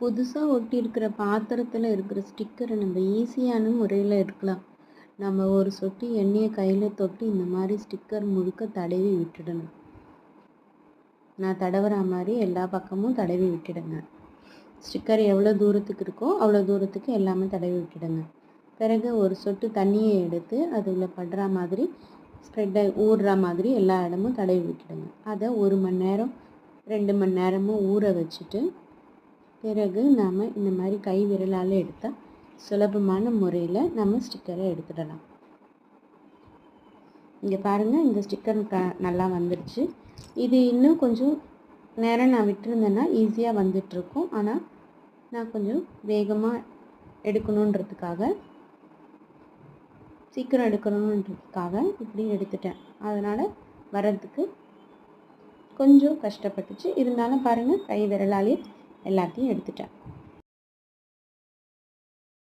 புதுசா ஒட்டியிருக்கிற பாத்திரத்துல இருக்கிற ஸ்டிக்கர நம்ம ஈஸியான முறையில எடுக்கலாம். நம்ம ஒரு சொட்டு எண்ணெய கையில தொட்டு இந்த மாரி ஸ்டிக்கர் முழுக்க தடவி விட்டுடணும். நான் தடவுற மாரி எல்லா பக்கமும் தடவி விட்டுடுங்க. ஸ்டிக்கர் எவ்வளோ தூரத்துக்கு இருக்கோ, அவ்வளோ தூரத்துக்கு எல்லாமே தடவி விட்டுடுங்க. பிறகு ஒரு சொட்டு தண்ணிய எடுத்து அதுல படுற மாதிரி ஊறுற மாதிரி எல்லா இடமும் தடவி விட்டுடுங்க. அத 1 மணி நேரம், 2 மணி நேரமும் ஊற வச்சுட்டு, பிறகு நாம இந்த மாதிரி கை விரலால் எடுத்தால் சுலபமான முறையில் நம்ம ஸ்டிக்கரை எடுத்துடலாம். இங்கே பாருங்கள், இந்த ஸ்டிக்கர் நல்லா வந்துடுச்சு. இது இன்னும் கொஞ்சம் நேரம் நான் விட்டுருந்தேன்னா ஈஸியாக வந்துட்டுருக்கும். ஆனால் நான் கொஞ்சம் வேகமாக எடுக்கணுன்றதுக்காக, சீக்கிரம் எடுக்கணுன்றதுக்காக இப்படி எடுத்துட்டேன். அதனால் வர்றதுக்கு கொஞ்சம் கஷ்டப்பட்டுச்சு. இருந்தாலும் பாருங்கள், கை விரலாலே எல்லாத்தையும் எடுத்துட்டேன்.